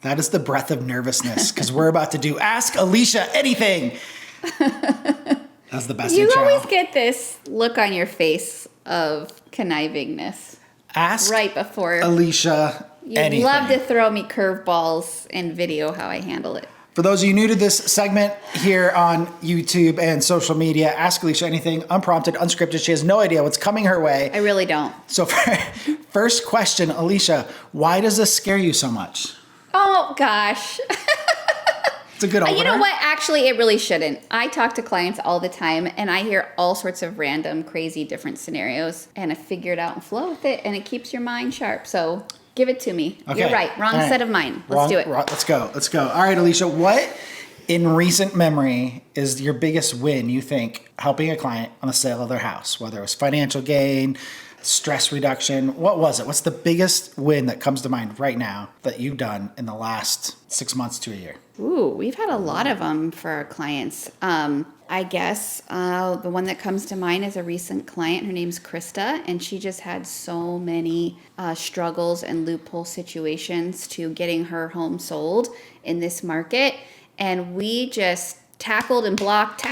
That is the breath of nervousness because we're about to do Ask Alisha Anything. That's the best You intro. always get this look on your face of connivingness Ask right before Alisha you Anything. love to throw me curveballs and video how I handle it. For those of you new to this segment here on YouTube and social media, Ask Alisha Anything, unprompted, unscripted. She has no idea what's coming her way. I really don't. So first question, Alisha, why does this scare you so much? Oh, gosh. It's a good opener. You know what? Actually, it really shouldn't. I talk to clients all the time, and I hear all sorts of random, crazy, different scenarios, and I figure it out and flow with it, and it keeps your mind sharp. So give it to me. Okay. You're right. Wrong set of mind. Let's do it. Let's go. All right, Alisha, what in recent memory is your biggest win, you think, helping a client on the sale of their house, whether it was financial gain, stress reduction? What was it? What's the biggest win that comes to mind right now that you've done in the last 6 months to a year? Ooh, we've had a lot of them for our clients. I guess the one that comes to mind is a recent client. Her name's Krista, and she just had so many struggles and loophole situations to getting her home sold in this market. And we just tackled and blocked,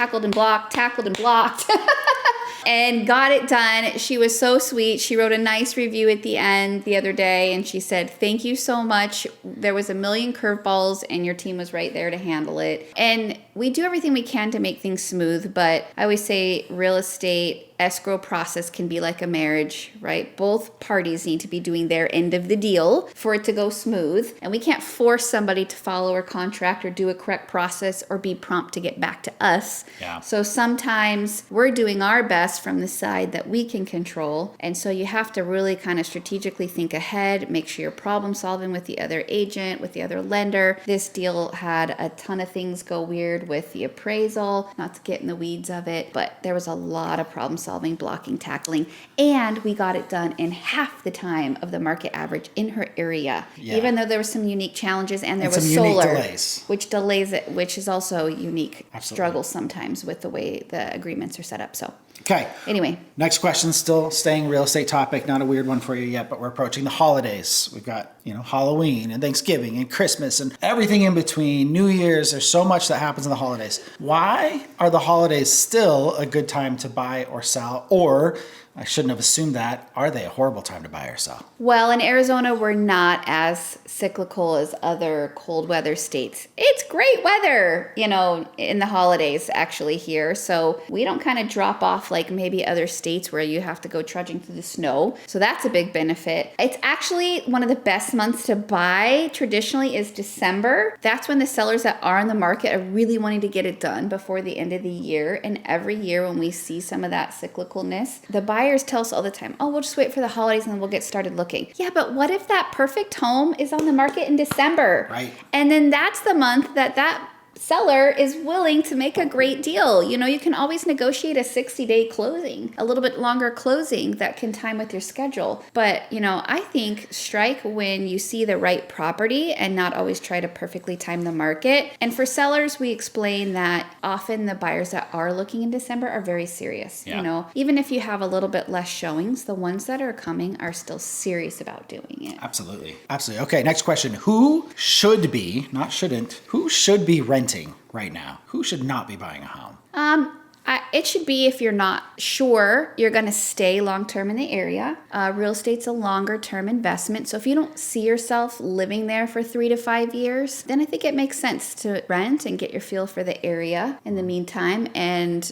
and got it done. She was so sweet. She wrote a nice review at the end the other day, and she said, "Thank you so much. There was a million curveballs, and your team was right there to handle it." And we do everything we can to make things smooth, but I always say real estate escrow process can be like a marriage, right? Both parties need to be doing their end of the deal for it to go smooth. And we can't force somebody to follow our contract or do a correct process or be prompt to get back to us. Yeah. So sometimes we're doing our best from the side that we can control. And so you have to really kind of strategically think ahead, make sure you're problem solving with the other agent, with the other lender. This deal had a ton of things go weird with the appraisal, not to get in the weeds of it, but there was a lot of problem solving, blocking, tackling, and we got it done in half the time of the market average in her area. Yeah. Even though there were some unique challenges and there And was some unique solar, delays. which delays it, which is also unique Absolutely. struggle sometimes with the way the agreements are set up. So Okay. anyway, Next question, still staying real estate topic, not a weird one for you yet, but we're approaching the holidays. We've got, Halloween and Thanksgiving and Christmas and everything in between, New Year's. There's so much that happens in the holidays. Why are the holidays still a good time to buy or sell? Or, I shouldn't have assumed that, are they a horrible time to buy or sell? well, in Arizona, we're not as cyclical as other cold weather states. It's great weather, in the holidays actually here. So we don't kind of drop off like maybe other states where you have to go trudging through the snow. So that's a big benefit. It's actually one of the best months to buy traditionally is December. That's when the sellers that are in the market are really wanting to get it done before the end of the year. And every year when we see some of that cyclicalness, the buyers tell us all the time, "Oh, we'll just wait for the holidays and then we'll get started looking." Yeah, but what if that perfect home is on the market in December? Right. And then that's the month that seller is willing to make a great deal. You can always negotiate a 60-day closing, a little bit longer closing that can time with your schedule. But, I think strike when you see the right property and not always try to perfectly time the market. And for sellers, we explain that often the buyers that are looking in December are very serious. Yeah. Even if you have a little bit less showings, the ones that are coming are still serious about doing it. Absolutely. Okay, next question. Who should be, not shouldn't, who should be renting right now? Who should not be buying a home? It should be if you're not sure you're going to stay long-term in the area. Real estate's a longer-term investment. So if you don't see yourself living there for 3 to 5 years, then I think it makes sense to rent and get your feel for the area in the meantime and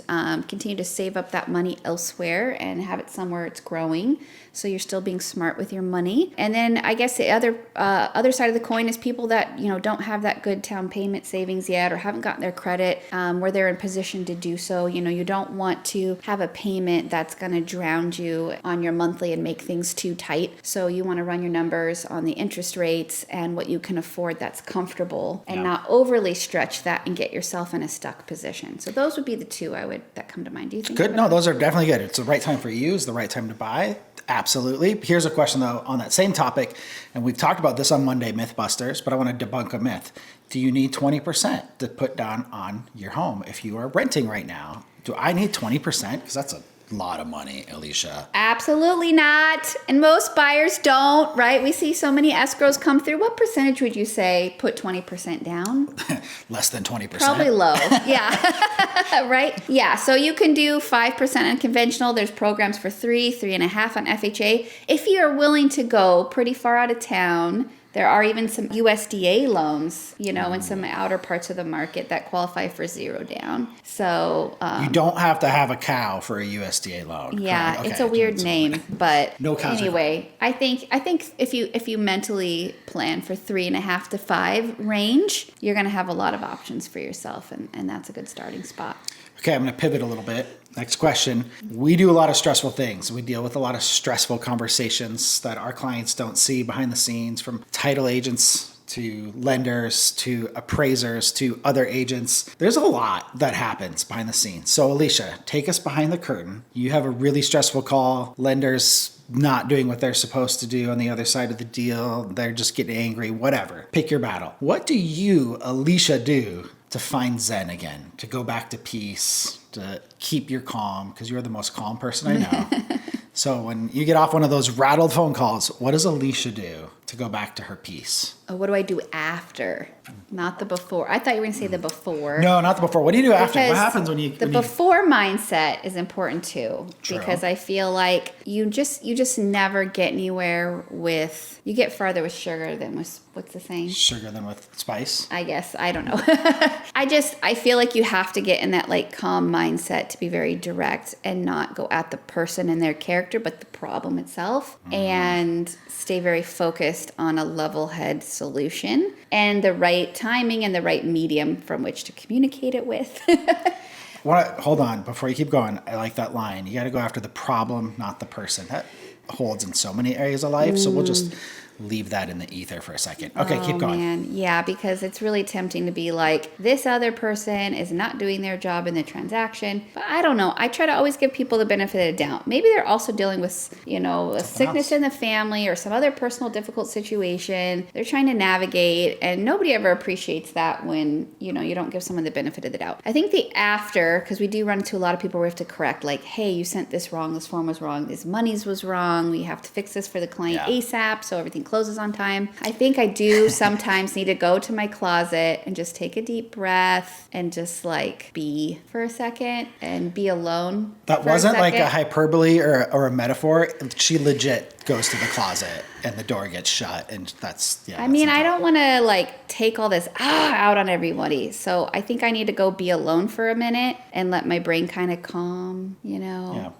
continue to save up that money elsewhere and have it somewhere it's growing. So you're still being smart with your money. And then I guess the other side of the coin is people that, don't have that good down payment savings yet or haven't gotten their credit where they're in position to do so. You don't want to have a payment that's going to drown you on your monthly and make things too tight. So you want to run your numbers on the interest rates and what you can afford that's comfortable and not overly stretch that and get yourself in a stuck position. So those would be the two that come to mind. Do you think? Good. No, those are definitely good. It's the right time for you. It's the right time to buy. Absolutely. Here's a question, though, on that same topic. And we've talked about this on Monday, Mythbusters, but I want to debunk a myth. Do you need 20% to put down on your home if you are renting right now? Do I need 20%? Because that's a lot of money, Alisha. Absolutely not. And most buyers don't, right? We see so many escrows come through. What percentage would you say put 20% down? Less than 20%. Probably low. Yeah. Right? Yeah. So you can do 5% unconventional. There's programs for 3.5 on FHA. If you're willing to go pretty far out of town, there are even some USDA loans, in some outer parts of the market that qualify for 0 down. So you don't have to have a cow for a USDA loan. yeah, Okay. it's a weird name, but No cows anyway, I think if you mentally plan for 3.5 to 5 range, you're going to have a lot of options for yourself, and that's a good starting spot. Okay, I'm going to pivot a little bit. Next question. We do a lot of stressful things. We deal with a lot of stressful conversations that our clients don't see behind the scenes, from title agents to lenders to appraisers to other agents. There's a lot that happens behind the scenes. So Alisha, take us behind the curtain. You have a really stressful call. Lenders not doing what they're supposed to do on the other side of the deal. They're just getting angry, whatever. Pick your battle. What do you, Alisha, do to find Zen again, to go back to peace, to keep your calm? Because you're the most calm person I know. So when you get off one of those rattled phone calls, what does Alisha do to go back to her peace? Oh, what do I do after? Not the before. I thought you were going to say the before. No, not the before. What do you do after? Because What happens when you... The before mindset is important too. True. Because I feel like you just never get anywhere with... You get farther with sugar than with... What's the saying? Sugar than with spice? I guess. I don't know. I feel like you have to get in that like calm mindset to be very direct and not go at the person and their character, but the problem itself. And stay very focused on a level head solution and the right timing and the right medium from which to communicate it with. Hold on, before you keep going, I like that line. You got to go after the problem, not the person. That holds in so many areas of life, so we'll just leave that in the ether for a second. Okay, keep going. Man. Yeah, because it's really tempting to be like, this other person is not doing their job in the transaction. But I don't know. I try to always give people the benefit of the doubt. Maybe they're also dealing with, a sickness in the family or some other personal difficult situation. They're trying to navigate, and nobody ever appreciates that when, you don't give someone the benefit of the doubt. I think the after, because we do run into a lot of people where we have to correct, like, hey, you sent this wrong, this form was wrong, this monies was wrong, we have to fix this for the client ASAP so everything closes on time. I think I do sometimes need to go to my closet and just take a deep breath and just like be for a second and be alone. That wasn't like a hyperbole or a metaphor. She legit goes to the closet and the door gets shut, and that's I mean, I don't want to like take all this out on everybody. So I think I need to go be alone for a minute and let my brain kind of calm,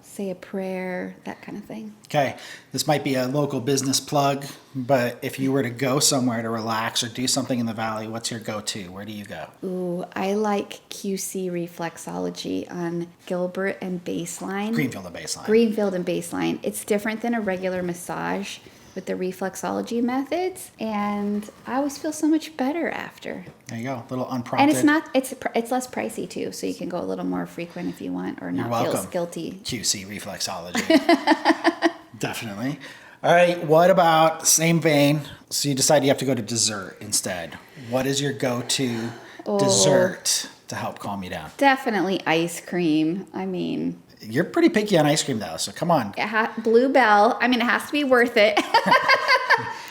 say a prayer, that kind of thing. Okay, this might be a local business plug, but if you were to go somewhere to relax or do something in the valley, what's your go-to? Where do you go? Ooh, I like QC reflexology on Gilbert and Baseline. Greenfield and Baseline. Greenfield and Baseline. It's different than a regular massage with the reflexology methods, and I always feel so much better after. There you go, a little unprompted. And it's less pricey too, so you can go a little more frequent if you want, or not feel guilty. QC reflexology. Definitely. All right, what about, same vein, so you decide you have to go to dessert instead. What is your go-to dessert to help calm you down? Definitely ice cream. I mean... You're pretty picky on ice cream though, so come on. Bluebell. I mean, it has to be worth it.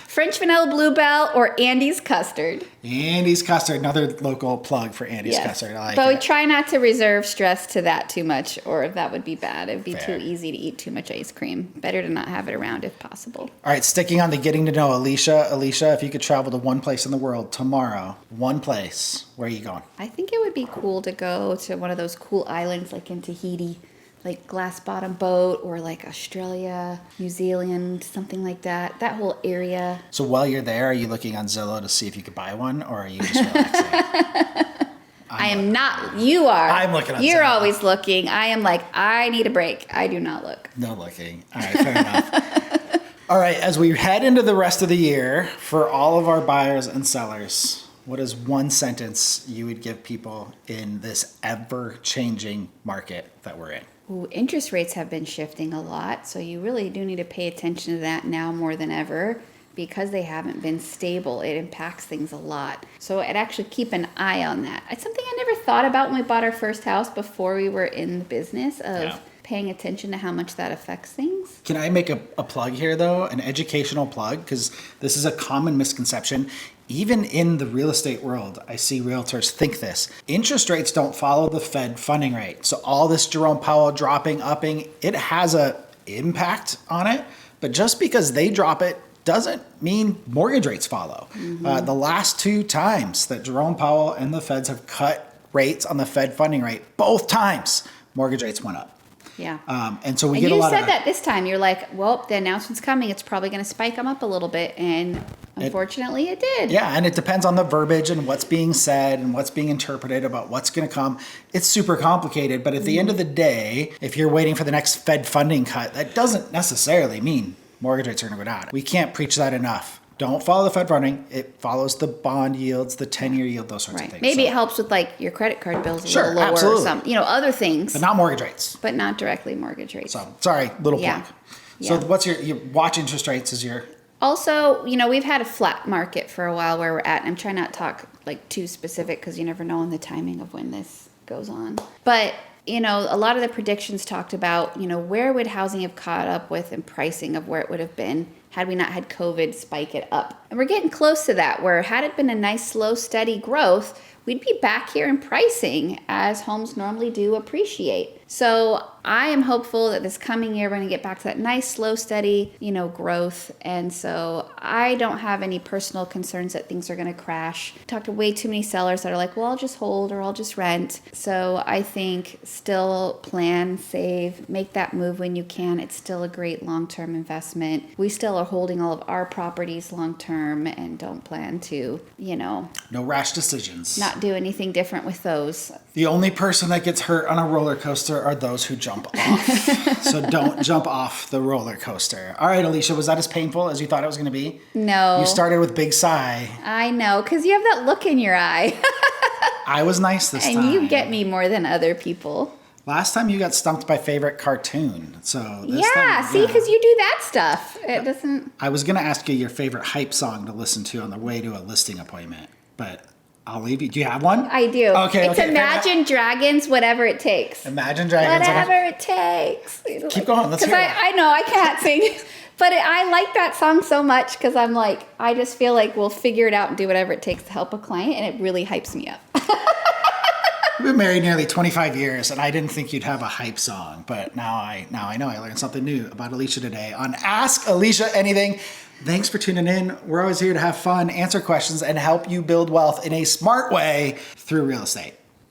French vanilla Bluebell or Andy's custard. Andy's custard, another local plug for Andy's custard. I like but it. we try not to reserve stress to that too much, or that would be bad. It'd be too easy to eat too much ice cream. Better to not have it around if possible. All right, sticking on the getting to know Alisha, if you could travel to one place in the world tomorrow, one place, where are you going? I think it would be cool to go to one of those cool islands like in Tahiti, like glass bottom boat, or like Australia, New Zealand, something like that. That whole area. So while you're there, are you looking on Zillow to see if you could buy one, or are you just relaxing? I am not. You are. I'm looking on You're Zillow. Always looking. I am like, I need a break. I do not look. No looking. All right, fair enough. All right, as we head into the rest of the year, for all of our buyers and sellers, what is one sentence you would give people in this ever-changing market that we're in? Ooh, interest rates have been shifting a lot, so you really do need to pay attention to that now more than ever, because they haven't been stable. It impacts things a lot. So I'd actually keep an eye on that. It's something I never thought about when we bought our first house before we were in the business of paying attention to how much that affects things. Can I make a plug here, though? An educational plug? Because this is a common misconception. Even in the real estate world, I see realtors think this. Interest rates don't follow the Fed funding rate. So all this Jerome Powell dropping, upping, it has a impact on it. But just because they drop it doesn't mean mortgage rates follow. The last 2 times that Jerome Powell and the Feds have cut rates on the Fed funding rate, both times mortgage rates went up. Yeah. And so we and get a lot of... you said that this time. You're like, well, the announcement's coming. It's probably going to spike them up a little bit. And unfortunately, it did. Yeah, and it depends on the verbiage and what's being said and what's being interpreted about what's going to come. It's super complicated. But at the end of the day, if you're waiting for the next Fed funding cut, that doesn't necessarily mean mortgage rates are going to go down. We can't preach that enough. Don't follow the Fed funding. It follows the bond yields, the 10-year yield, those sorts of things. Maybe it helps with like your credit card bills a little lower absolutely. or some, other things. But not mortgage rates. But not directly mortgage rates. So, sorry, little plug. So Yeah. what's your watch interest rates is your... Also, we've had a flat market for a while where we're at. And I'm trying not to talk like too specific because you never know on the timing of when this goes on. But a lot of the predictions talked about, where would housing have caught up with and pricing of where it would have been had we not had COVID spike it up. And we're getting close to that, where had it been a nice, slow, steady growth, we'd be back here in pricing as homes normally do appreciate. So I am hopeful that this coming year we're going to get back to that nice, slow, steady, growth. And so I don't have any personal concerns that things are going to crash. I talked to way too many sellers that are like, well, I'll just hold or I'll just rent. So I think still plan, save, make that move when you can. It's still a great long-term investment. We still are holding all of our properties long-term and don't plan to, No rash decisions. not do anything different with those. The only person that gets hurt on a roller coaster are those who jump off. So don't jump off the roller coaster. All right, Alisha, was that as painful as you thought it was going to be? No. You started with big sigh. I know, because you have that look in your eye. I was nice this time. And you get me more than other people. Last time you got stumped by favorite cartoon. So this Yeah, time, see, because you do that stuff. It doesn't... I was going to ask you your favorite hype song to listen to on the way to a listing appointment, but I'll leave you. Do you have one? I do. Okay. It's Imagine Dragons, Whatever It Takes. Imagine Dragons. Whatever it takes. Keep going. Let's hear it. I know I can't sing, but I like that song so much because I'm like, I just feel like we'll figure it out and do whatever it takes to help a client, and it really hypes me up. We've been married nearly 25 years, and I didn't think you'd have a hype song, but now I know. I learned something new about Alisha today on Ask Alisha Anything. Thanks for tuning in. We're always here to have fun, answer questions, and help you build wealth in a smart way through real estate.